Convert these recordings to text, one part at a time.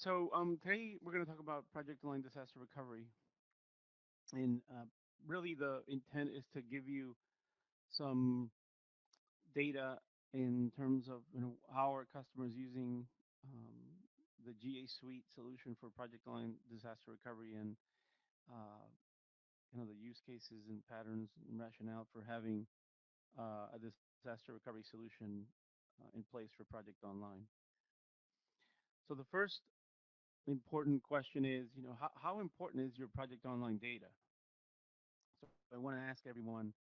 Today we're going to talk about project aligned disaster recovery, and really the intent is to give you some data in terms of how our customers using um, the GA Suite solution for project aligned disaster recovery, and uh, the use cases and patterns and rationale for having a disaster recovery solution in place for Project Online. So the first important question is, how important is your Project Online data? So I want to ask everyone,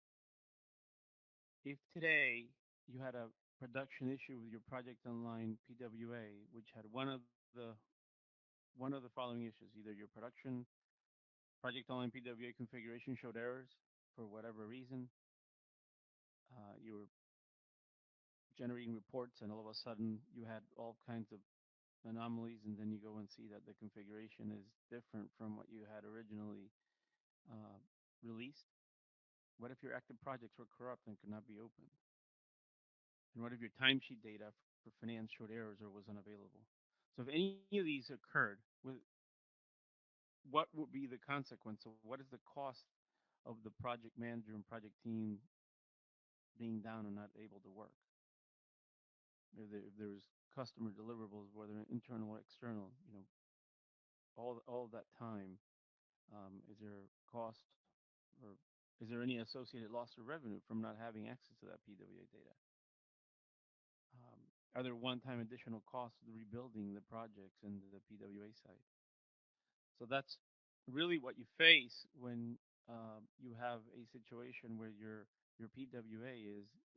if today you had a production issue with your Project Online PWA, which had one of the following issues, either your production Project Online PWA configuration showed errors for whatever reason, you were generating reports and all of a sudden you had all kinds of anomalies, and then you go and see that the configuration is different from what you had originally uh, released. What if your active projects were corrupt and could not be opened? And what if your timesheet data for finance showed errors or was unavailable? So if any of these occurred, what would be the consequence? So what is the cost of the project manager and project team being down and not able to work? If there's customer deliverables, whether internal or external, all of that time, is there cost, or is there any associated loss of revenue from not having access to that PWA data? Um, are there one-time additional costs of rebuilding the projects and the PWA site? So that's really what you face when you have a situation where your PWA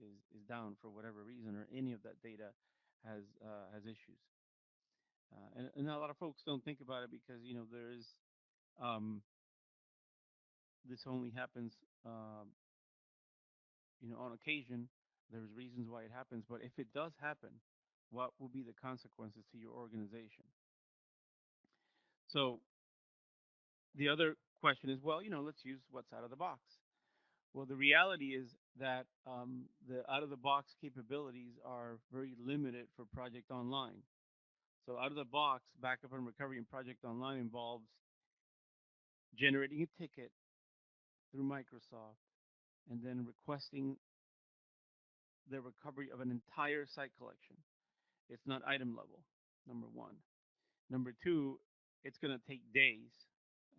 is down for whatever reason, or any of that data has issues. And a lot of folks don't think about it because there is um, this only happens on occasion. There's reasons why it happens, but if it does happen, what will be the consequences to your organization? So the other question is, well, let's use what's out of the box. Well, the reality is that the out of the box capabilities are very limited for Project Online. So out of the box, backup and recovery in Project Online involves generating a ticket through Microsoft and then requesting the recovery of an entire site collection. It's not item level, number one. Number two, it's going to take days,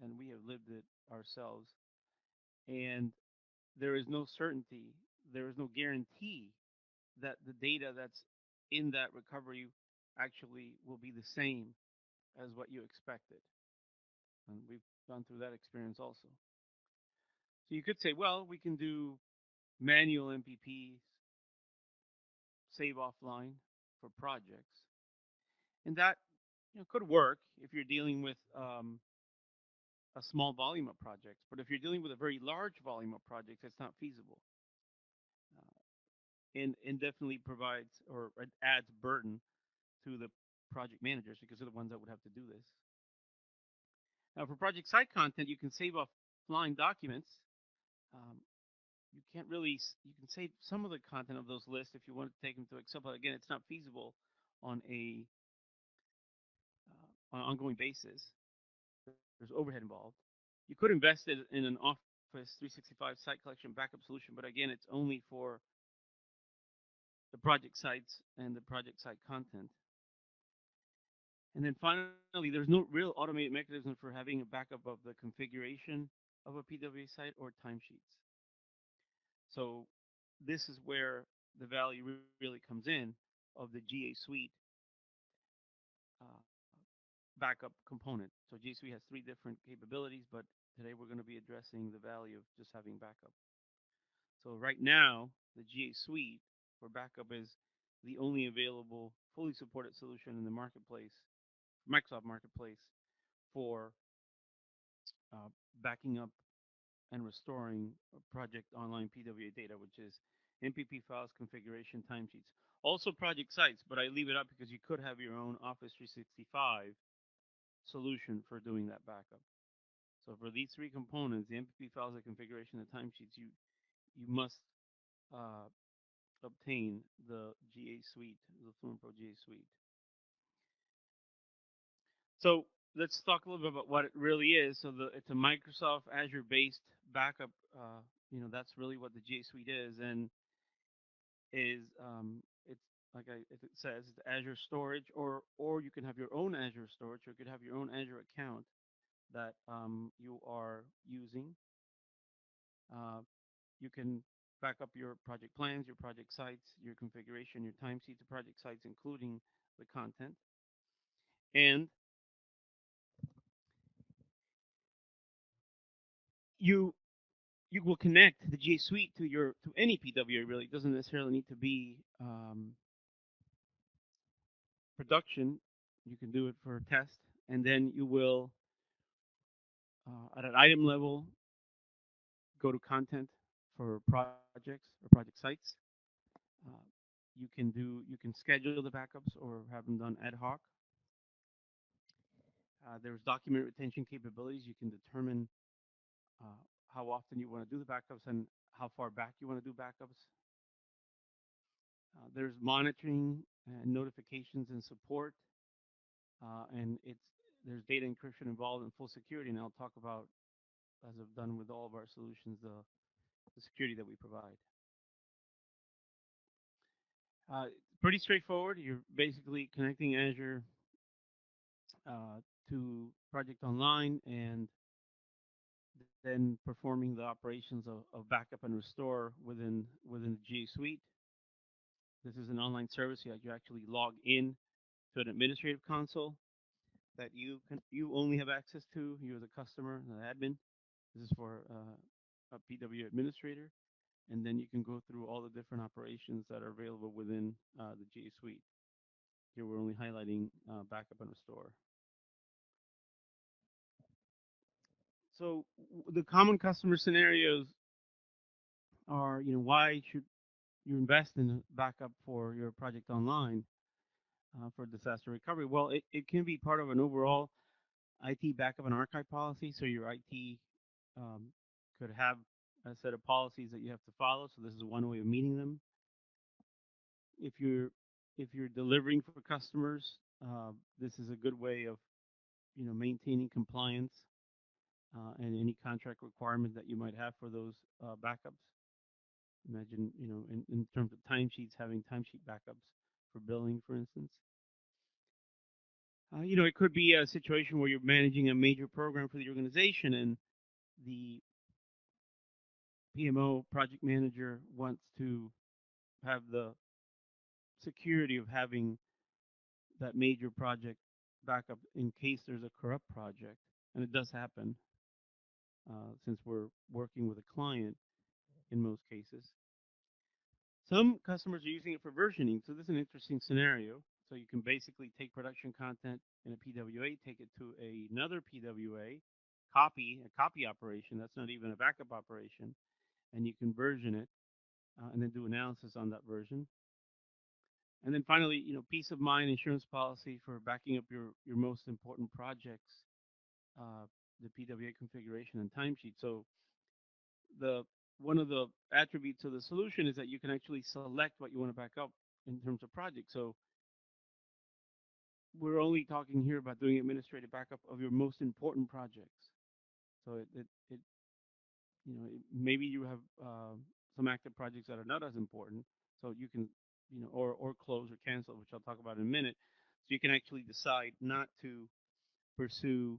and we have lived it ourselves. And there is no certainty, there is no guarantee that the data that's in that recovery actually will be the same as what you expected. And we've gone through that experience also. So you could say, well, we can do manual MPPs, save offline for projects, and that could work if you're dealing with a small volume of projects. But if you're dealing with a very large volume of projects, it's not feasible, and definitely provides, or it adds burden to the project managers because they're the ones that would have to do this. Now, for project site content, you can save offline documents. Um, you can't really, you can save some of the content of those lists if you want to take them to Excel, but again, it's not feasible on on an ongoing basis. There's overhead involved. You could invest it in an Office 365 site collection backup solution, but again, it's only for the project sites and the project site content. And then finally, there's no real automated mechanism for having a backup of the configuration of a PWA site or timesheets. So this is where the value really comes in of the GA Suite uh, backup component. So GA Suite has three different capabilities, but today we're going to be addressing the value of just having backup. So right now, the GA Suite for backup is the only available fully supported solution in the marketplace, Microsoft Marketplace, for uh, backing up and restoring project online PWA data, which is MPP files, configuration, timesheets. Also project sites, but I leave it up because you could have your own Office 365 solution for doing that backup. So for these three components, the MPP files, the configuration, the timesheets, you must uh, obtain the GA Suite, the FluentPro GA Suite. So let's talk a little bit about what it really is. So it's a Microsoft Azure based backup. That's really what the G Suite is, and it's like it says, it's Azure storage, or you can have your own Azure storage, or you could have your own Azure account that you are using. Uh, you can back up your project plans, your project sites, your configuration, your timesheets, the project sites, including the content. And you you will connect the G Suite to any PWA. Really, it doesn't necessarily need to be production. You can do it for a test, and then you will at an item level go to content for projects or project sites. Uh, you can schedule the backups or have them done ad hoc. There's document retention capabilities. You can determine uh, how often you want to do the backups and how far back you want to do backups. There's monitoring and notifications and support, and there's data encryption involved in full security. And I'll talk about, as I've done with all of our solutions, the security that we provide. Pretty straightforward. You're basically connecting Azure to Project Online and then performing the operations of backup and restore within the G Suite. This is an online service. You actually log in to an administrative console that you only have access to. You as a customer, an admin. This is for a PW administrator, and then you can go through all the different operations that are available within the G Suite. Here we're only highlighting backup and restore. So the common customer scenarios are, why should you invest in a backup for your project online for disaster recovery? Well, it can be part of an overall IT backup and archive policy. So your IT um, could have a set of policies that you have to follow. So this is one way of meeting them. If you're if you're delivering for customers, this is a good way of maintaining compliance and any contract requirement that you might have for those backups. Imagine, in terms of timesheets, having timesheet backups for billing, for instance. It could be a situation where you're managing a major program for the organization, and the PMO project manager wants to have the security of having that major project backup in case there's a corrupt project, and it does happen since we're working with a client in most cases. Some customers are using it for versioning, so this is an interesting scenario. So you can basically take production content in a PWA, take it to another PWA, a copy operation. That's not even a backup operation, and you can version it and then do analysis on that version. And then finally, peace of mind insurance policy for backing up your most important projects, uh, the PWA configuration and timesheet. So the one of the attributes of the solution is that you can actually select what you want to back up in terms of projects. So we're only talking here about doing administrative backup of your most important projects. So maybe you have some active projects that are not as important, so you can, or close or cancel, which I'll talk about in a minute. So you can actually decide not to pursue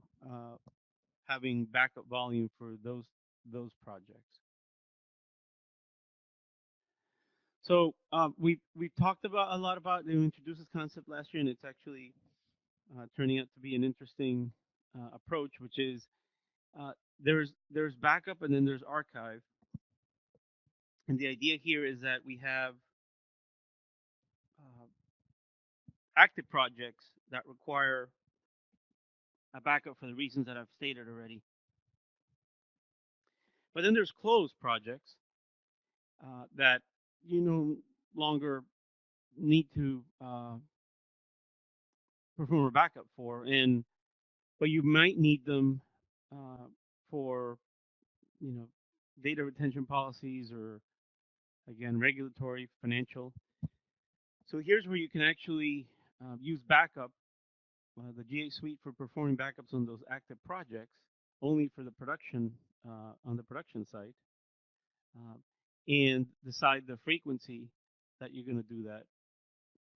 having backup volume for those projects. So we've talked about a lot about, introduced this concept last year, and it's actually turning out to be an interesting approach, which is uh, there's backup and then there's archive, and the idea here is that we have uh, active projects that require a backup for the reasons that I've stated already. But then there's closed projects that you no longer need to perform a backup for, and but you might need them for you know data retention policies or again regulatory, financial. So here's where you can actually use backup the GA suite for performing backups on those active projects only for the production on the production site, uh, and decide the frequency that you're going to do that.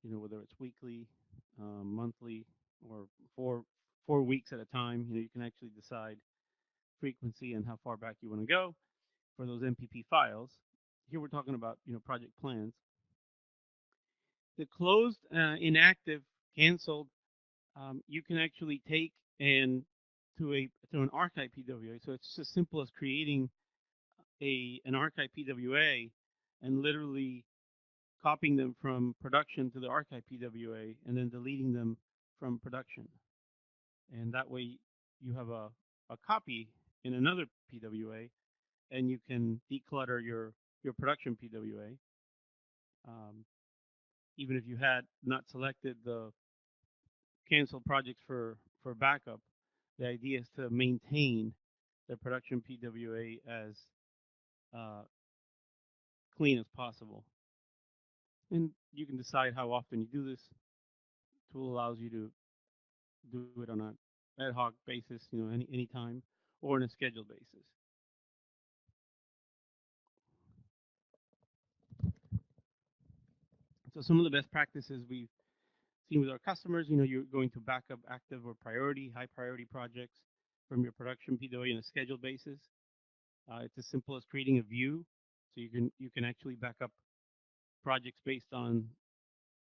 You know, whether it's weekly, monthly, or four 4 weeks at a time. You know, you can actually decide frequency and how far back you want to go for those MPP files. Here we're talking about project plans. The closed, inactive, canceled, you can actually take and to an archive PWA. So it's as simple as creating an archive PWA and literally copying them from production to the archive PWA and then deleting them from production. And that way you have a copy in another PWA and you can declutter your production PWA. Um, Even if you had not selected the canceled projects for backup, the idea is to maintain the production PWA as uh, clean as possible. And you can decide how often you do this. Tool allows you to do it on a ad hoc basis, any time, or on a scheduled basis. So some of the best practices we've seen with our customers, you're going to back up active or high priority projects from your production PWA on a scheduled basis. It's as simple as creating a view, so you can actually back up projects based on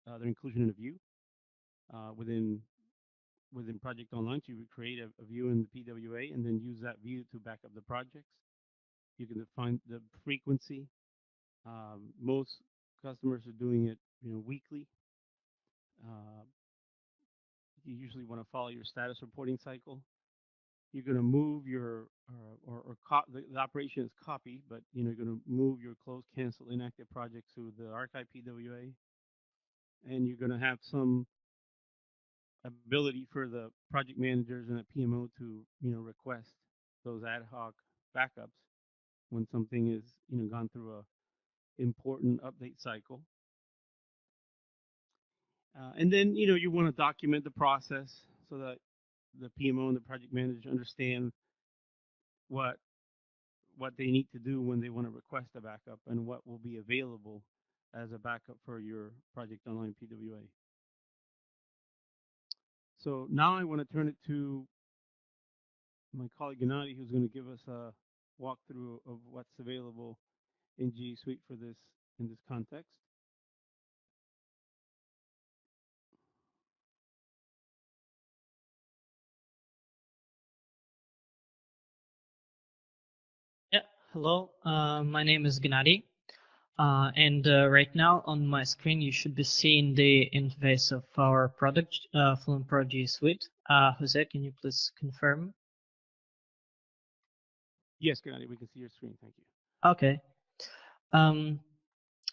their inclusion in a view within Project Online. So you would create a view in the PWA and then use that view to back up the projects. You can define the frequency. Most customers are doing it, weekly. Uh, you usually want to follow your status reporting cycle. You're going to move your the operation is copy, but you're going to move your closed, cancel, inactive projects to the archive PWA, and you're going to have some ability for the project managers and a PMO to request those ad hoc backups when something is gone through a important update cycle. And then you want to document the process so that the PMO and the project manager understand what what they need to do when they want to request a backup and what will be available as a backup for your Project Online PWA. So now I want to turn it to my colleague Gennady, who's going to give us a walkthrough of what's available in G Suite for this in this context. Yeah, hello. My name is Gennady. And right now on my screen, you should be seeing the interface of our product, FluentPro G Suite. Jose, can you please confirm? Yes, Gennady, we can see your screen. Thank you. Okay.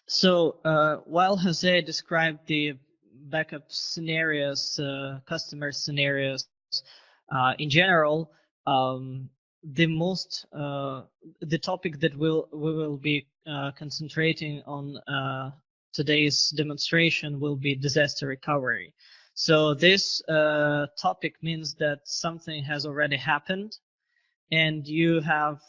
So while Jose described the backup scenarios, customer scenarios in general, the topic that we will be concentrating on today's demonstration will be disaster recovery. So this topic means that something has already happened and you have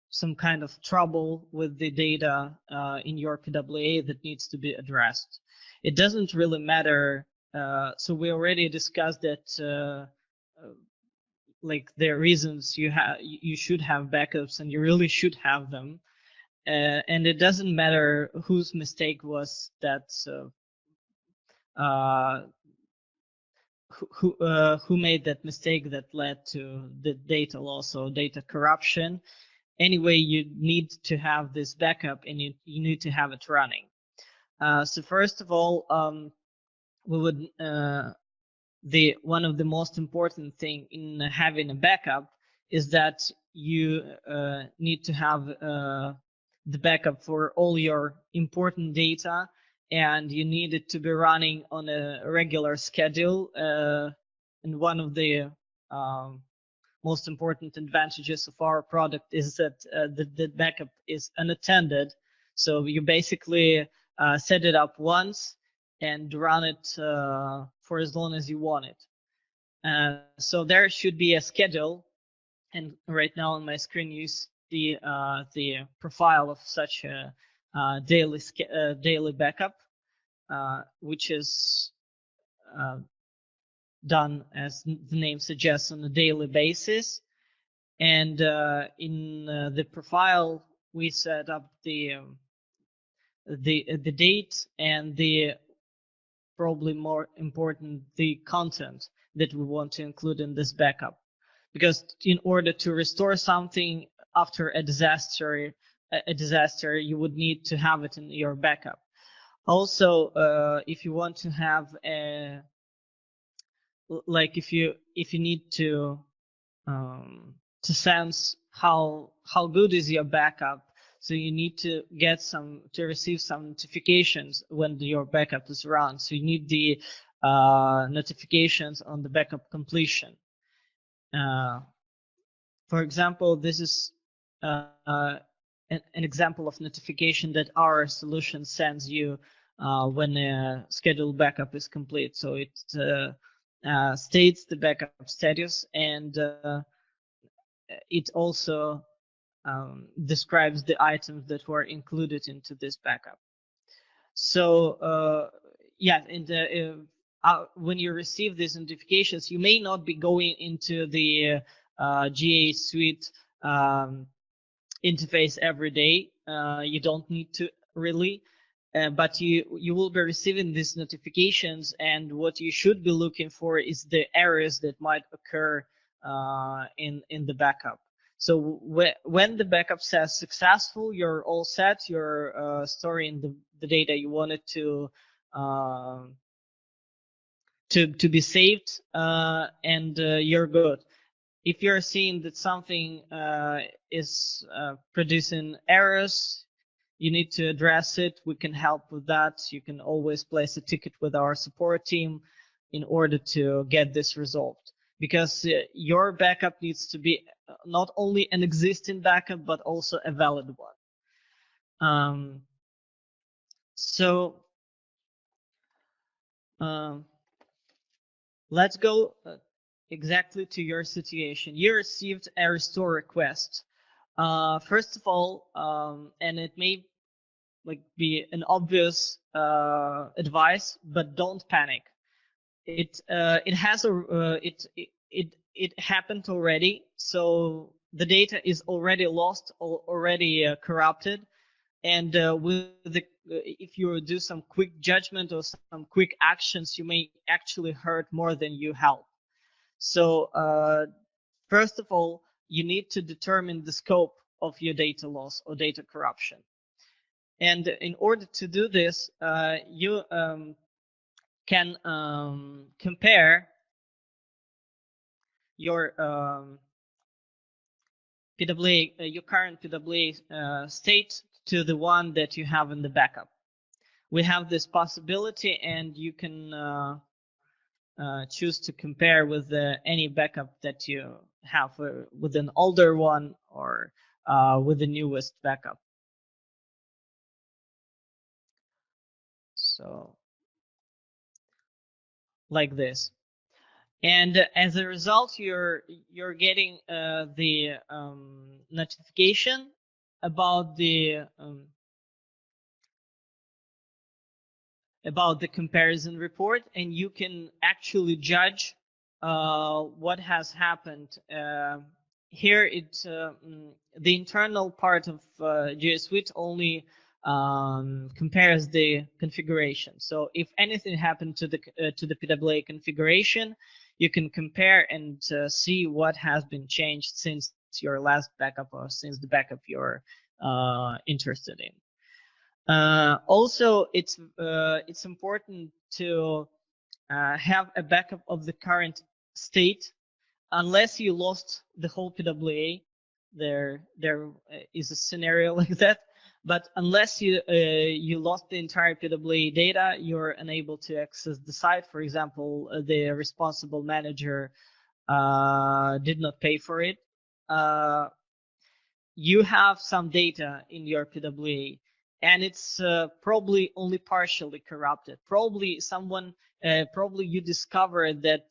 some kind of trouble with the data in your PWA that needs to be addressed. It doesn't really matter. So we already discussed that like the reasons you should have backups and you really should have them. And it doesn't matter whose mistake was that who made that mistake that led to the data loss or data corruption. Anyway, you need to have this backup and you need to have it running. So first of all, we would one of the most important thing in having a backup is that you need to have the backup for all your important data, and you need it to be running on a regular schedule. And one of the most important advantages of our product is that the backup is unattended. So you basically set it up once and run it for as long as you want it. So there should be a schedule, and right now on my screen you see the profile of such a daily backup, which is done, as the name suggests, on a daily basis. And in the profile, we set up the date and the, probably more important, the content that we want to include in this backup. Because in order to restore something after a disaster, you would need to have it in your backup. Also, if you want to have a, like if you need to sense how good is your backup, so you need to receive some notifications when your backup is run. So you need the notifications on the backup completion. For example, this is an example of notification that our solution sends you when a scheduled backup is complete. So it states the backup status, and it also describes the items that were included into this backup. So yeah, and when you receive these notifications, you may not be going into the GA Suite interface every day. You don't need to really, but you will be receiving these notifications, and what you should be looking for is the errors that might occur in the backup. So when the backup says successful, you're all set. You're storing the data you wanted to be saved, and you're good. If you're seeing that something is producing errors, you need to address it. We can help with that. You can always place a ticket with our support team in order to get this resolved, because your backup needs to be not only an existing backup, but also a valid one. So let's go exactly to your situation. You received a restore request. First of all, and it may be an obvious advice, but don't panic. It happened already, so the data is already lost, already corrupted, and if you do some quick judgment or some quick actions, you may actually hurt more than you help. So first of all, you need to determine the scope of your data loss or data corruption. And in order to do this, you can compare your PWA, your current PWA state to the one that you have in the backup. We have this possibility, and you can choose to compare with any backup that you have, with an older one or with the newest backup. So like this. And as a result, you're getting the notification about the comparison report, and you can actually judge what has happened. Here, it's the internal part of GA Suite only compares the configuration. So if anything happened to the PWA configuration, you can compare and see what has been changed since your last backup, or since the backup you're interested in. Also, it's important to have a backup of the current state, unless you lost the whole PWA. There is a scenario like that, but unless you lost the entire PWA data, you're unable to access the site. For example, the responsible manager did not pay for it. You have some data in your PWA, and it's probably only partially corrupted. Probably probably you discovered that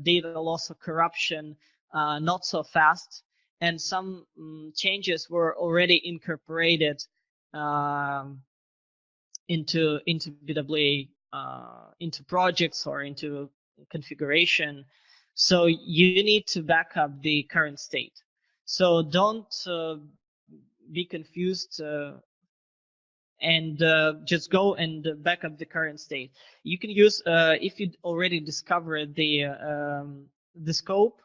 data loss or corruption not so fast, and some changes were already incorporated into BWA, into projects or into configuration. So you need to back up the current state. So don't be confused and just go and back up the current state. You can use if you already discovered the scope.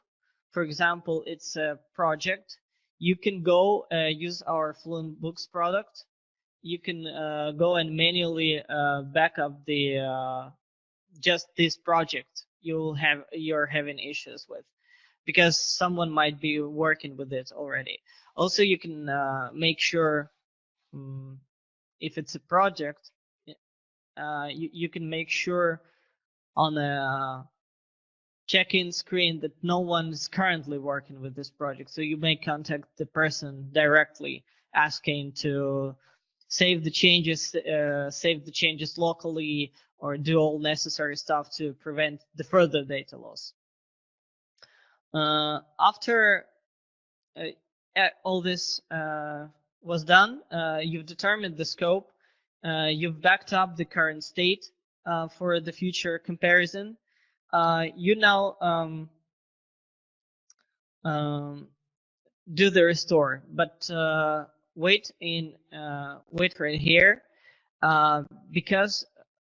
For example, it's a project. You can go use our Fluent Books product. You can go and manually back up the just this project you're having issues with, because someone might be working with it already. Also, you can make sure if it's a project, you can make sure on a check-in screen that no one is currently working with this project. So you may contact the person directly, asking to save the changes locally, or do all necessary stuff to prevent the further data loss. After all this was done, you've determined the scope, you've backed up the current state for the future comparison. You now do the restore, but wait right here, because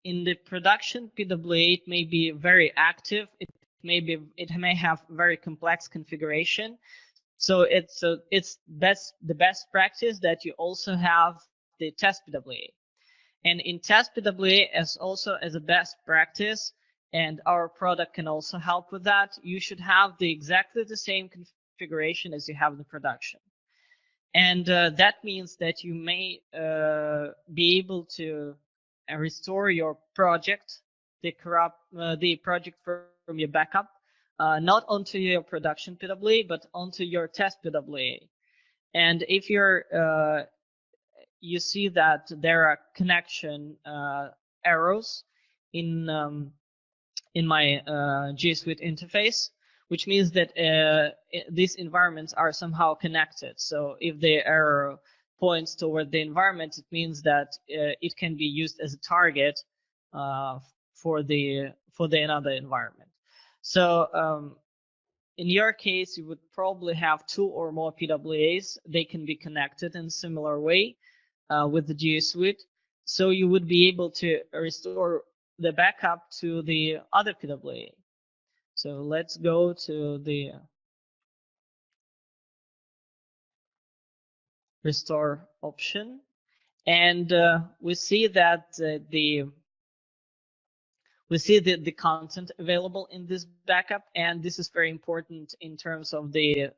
in the production PWA it may be very active. It may have very complex configuration. So it's the best practice that you also have the test PWA. And in test PWA, as a best practice, and our product can also help with that, you should have exactly the same configuration as you have in the production. And that means that you may be able to restore your project, the project from your backup, not onto your production PWA, but onto your test PWA. And if you see that there are connection errors in my G Suite interface, which means that these environments are somehow connected. So if the error points toward the environment, it means that it can be used as a target for the another environment. So in your case, you would probably have 2 or more PWAs. They can be connected in a similar way with the G Suite. So you would be able to restore the backup to the other PWA. So let's go to the restore option, and we see that the content available in this backup, and this is very important in terms of the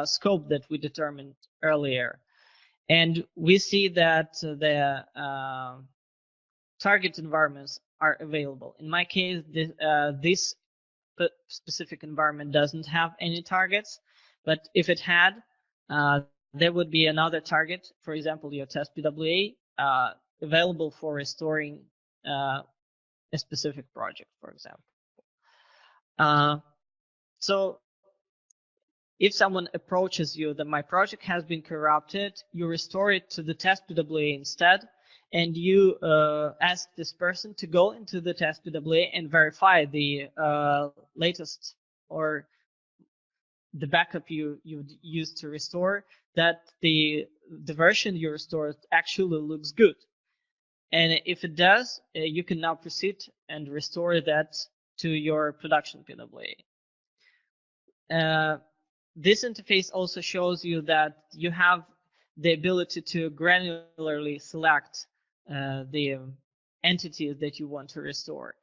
scope that we determined earlier. And we see that the target environments are available. In my case, this specific environment doesn't have any targets, but if it had, there would be another target, for example, your test PWA, available for restoring a specific project, for example. So if someone approaches you that my project has been corrupted, you restore it to the test PWA instead, and you ask this person to go into the test PWA and verify the latest or the backup you used to restore, that the version you restored actually looks good. And if it does, you can now proceed and restore that to your production PWA. This interface also shows you that you have the ability to granularly select the entities that you want to restore.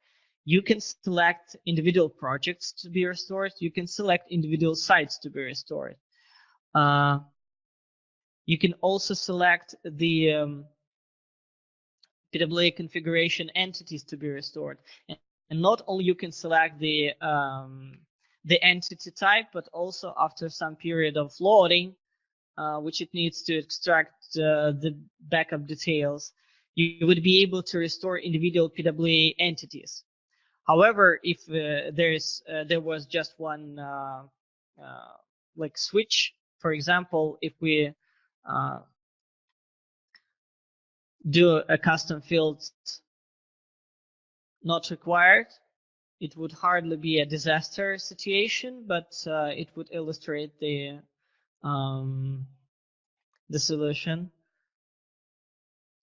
You can select individual projects to be restored. You can select individual sites to be restored. You can also select the PWA configuration entities to be restored. And not only you can select the entity type, but also after some period of loading, which it needs to extract the backup details, you would be able to restore individual PWA entities. However, if there was just one like switch, for example, if we do a custom field not required, it would hardly be a disaster situation, but it would illustrate the solution.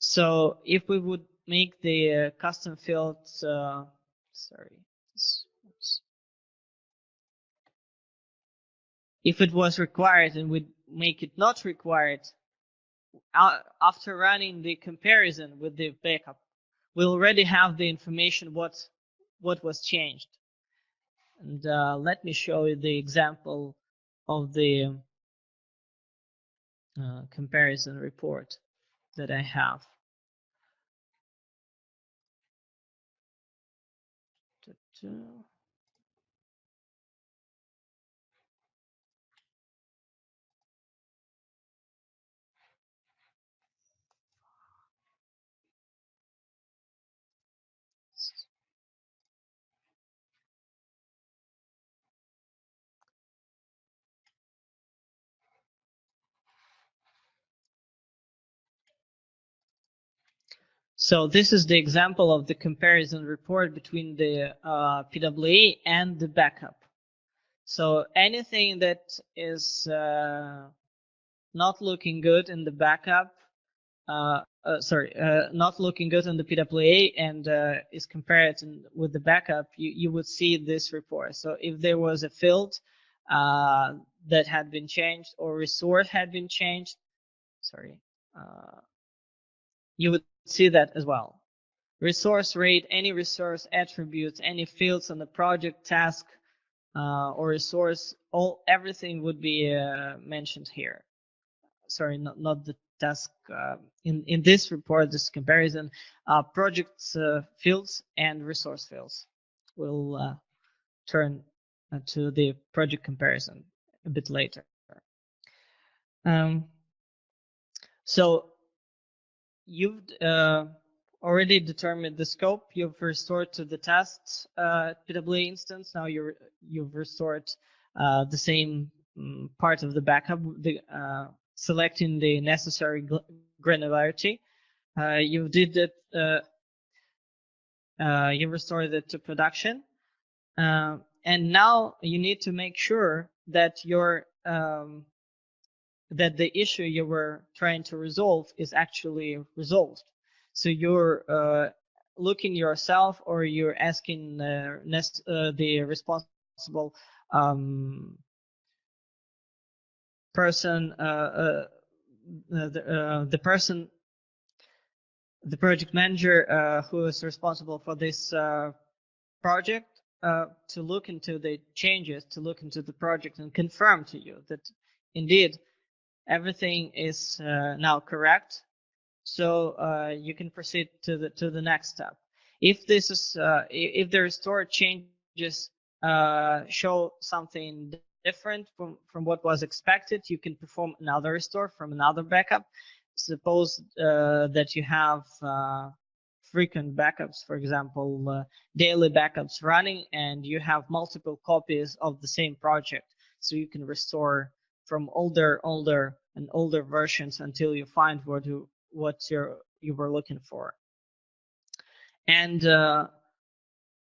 So if we would make the custom field, if it was required and we'd make it not required, after running the comparison with the backup, we already have the information what was changed. And let me show you the example of the comparison report that I have. So this is the example of the comparison report between the PWA and the backup. So anything that is not looking good in the backup, not looking good in the PWA and is compared with the backup, you would see this report. So if there was a field that had been changed or resource had been changed, you would see that as well. Resource rate, any resource attributes, any fields on the project task or resource, everything would be mentioned here. Sorry, not the task. In this report, this comparison, projects fields and resource fields. We'll turn to the project comparison a bit later. So you've already determined the scope. You've restored to the test PWA instance. Now you've restored the same part of the backup, selecting the necessary granularity. You did it. You restored it to production, and now you need to make sure that your that the issue you were trying to resolve is actually resolved. So you're looking yourself, or you're asking the responsible person, the project manager who is responsible for this project to look into the changes, to look into the project and confirm to you that indeed everything is now correct. So you can proceed to the next step. If this is if the restored changes show something different from what was expected, you can perform another restore from another backup. Suppose that you have frequent backups, for example, daily backups running, and you have multiple copies of the same project. So you can restore from older and older versions until you find what you were looking for. And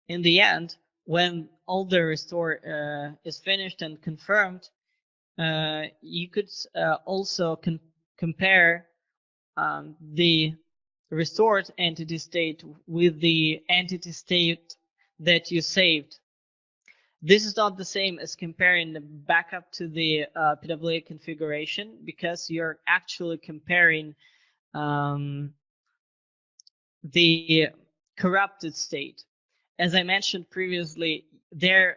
in the end, when all the restore is finished and confirmed, you could also compare the restored entity state with the entity state that you saved. This is not the same as comparing the backup to the PWA configuration, because you're actually comparing the corrupted state. As I mentioned previously, there,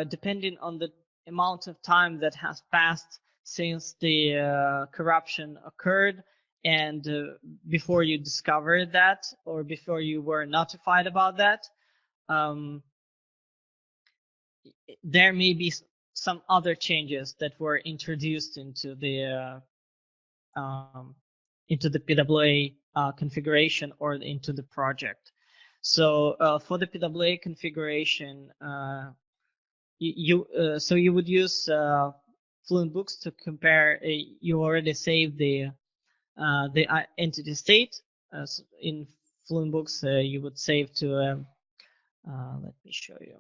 depending on the amount of time that has passed since the corruption occurred, and before you discovered that, or before you were notified about that, there may be some other changes that were introduced into the PWA configuration or into the project. So for the PWA configuration, so you would use Fluent Books to compare. You already saved the entity state. In Fluent Books, you would save to. Let me show you.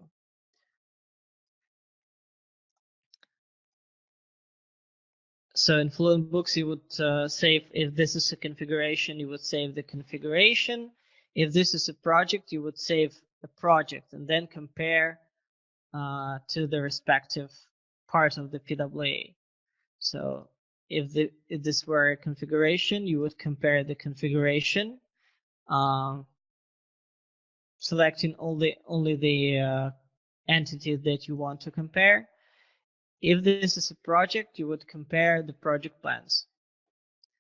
So in Fluent Books, you would save, if this is a configuration, you would save the configuration. If this is a project, you would save a project and then compare to the respective part of the PWA. So if this were a configuration, you would compare the configuration, um, selecting only the entity that you want to compare. If this is a project, you would compare the project plans.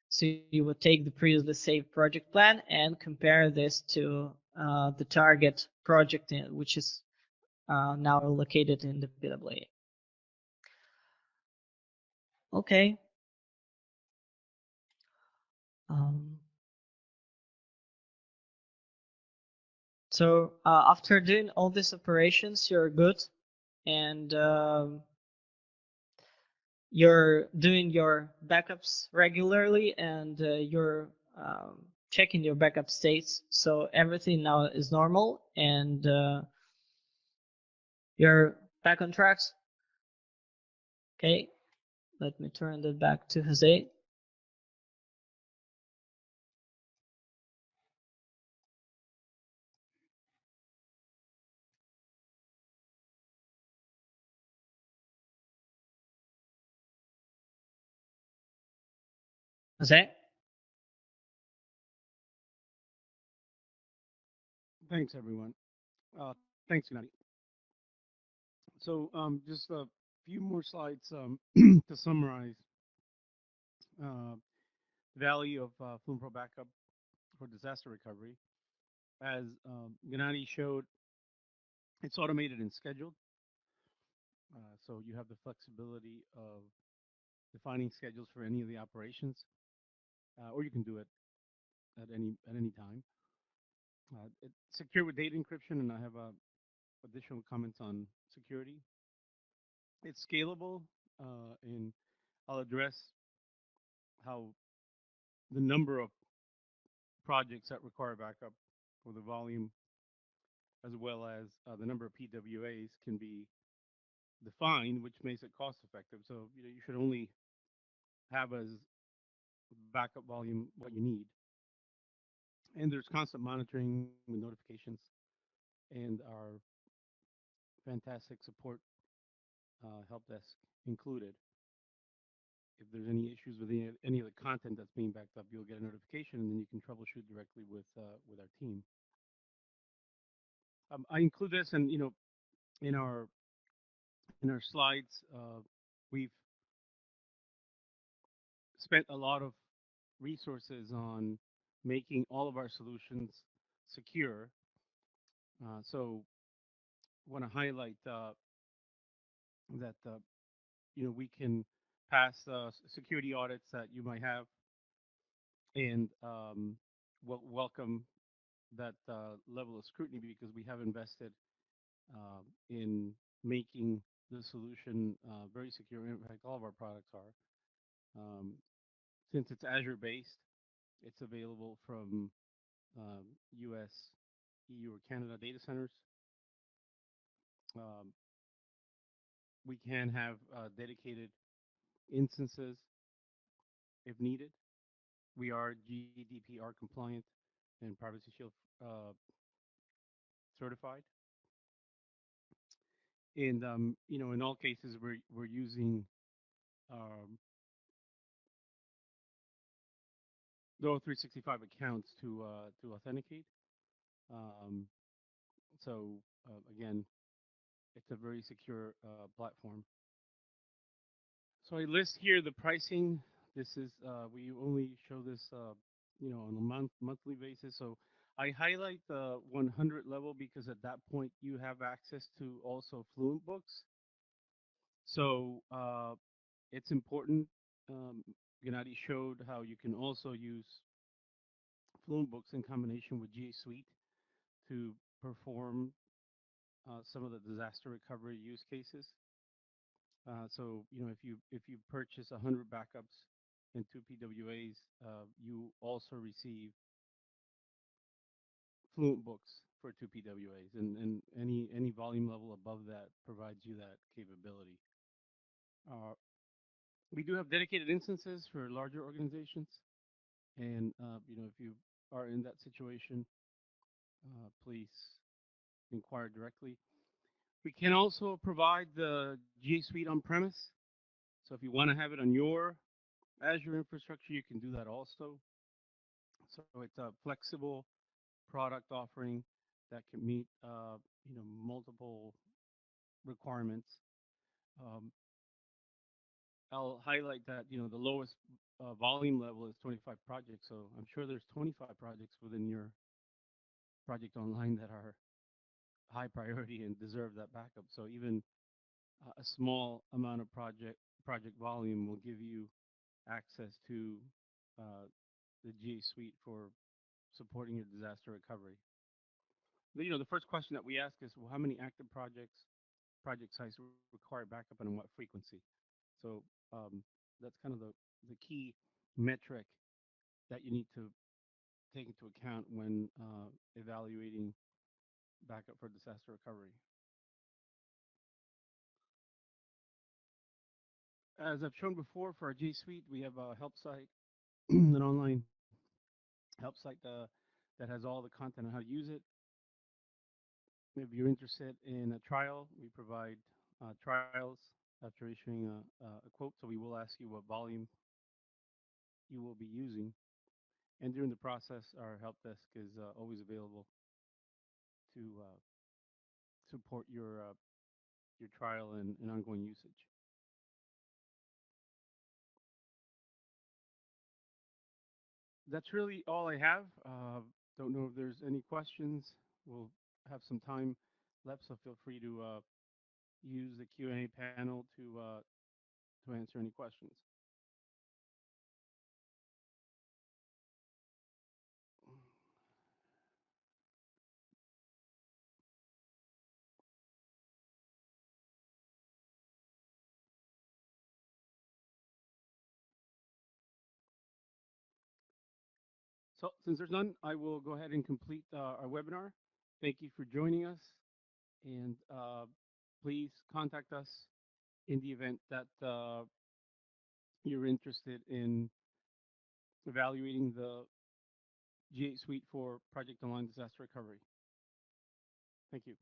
So you would take the previously saved project plan and compare this to the target project, which is now located in the PWA. Okay. Um, so after doing all these operations, you're good, and you're doing your backups regularly, and you're checking your backup states. So everything now is normal, and you're back on tracks. Okay, let me turn that back to Jose. Jose? Thanks, everyone. Thanks, Gennady. So, just a few more slides to summarize uh, the value of FluentPro Backup for disaster recovery. As Gennady showed, it's automated and scheduled, so you have the flexibility of defining schedules for any of the operations, or you can do it at any time. It's secure with data encryption, and I have additional comments on security. It's scalable, and I'll address how the number of projects that require backup for the volume, as well as the number of PWAs, can be defined, which makes it cost effective. So you should only have as backup volume what you need. And there's constant monitoring with notifications and our fantastic support help desk included. If there's any issues with any of the content that's being backed up, you'll get a notification, and then you can troubleshoot directly with our team. I include this, and in our slides, we've spent a lot of resources on making all of our solutions secure. So, want to highlight that we can pass security audits that you might have, and welcome that level of scrutiny because we have invested in making the solution very secure. In fact, all of our products are. Um, since it's Azure based, it's available from US, EU, or Canada data centers. Um, we can have dedicated instances if needed. We are GDPR compliant and Privacy Shield uh, certified. And in all cases, we're using um, the 365 accounts to authenticate. Um, so again, it's a very secure platform. So I list here the pricing. This is we only show this on a monthly basis. So I highlight the 100 level because at that point you have access to also Fluent Books. So it's important. Gennady showed how you can also use Fluent Books in combination with GA Suite to perform some of the disaster recovery use cases. So if you purchase 100 backups and two PWAs, you also receive Fluent Books for two PWAs, and any volume level above that provides you that capability. Uh, we do have dedicated instances for larger organizations, and if you are in that situation, please inquire directly. We can also provide the G Suite on premise. So if you want to have it on your Azure infrastructure, you can do that also. So it's a flexible product offering that can meet multiple requirements. Um, I'll highlight that the lowest volume level is 25 projects. So I'm sure there's 25 projects within your project online that are high priority and deserve that backup. So even a small amount of project volume will give you access to uh, the GA Suite for supporting your disaster recovery. The first question that we ask is, well, how many active project sites require backup and on what frequency? So um, that's kind of the key metric that you need to take into account when evaluating backup for disaster recovery. As I've shown before, for our G Suite, we have a help site, an online help site that has all the content on how to use it. If you're interested in a trial, we provide trials after issuing a quote. So we will ask you what volume you will be using. And during the process, our help desk is always available to support your trial and ongoing usage. That's really all I have. Don't know if there's any questions. We'll have some time left, so feel free to use the Q&A panel to answer any questions. So since there's none, I will go ahead and complete our webinar. Thank you for joining us, and please contact us in the event that you're interested in evaluating the G8 suite for Project Online Disaster Recovery. Thank you.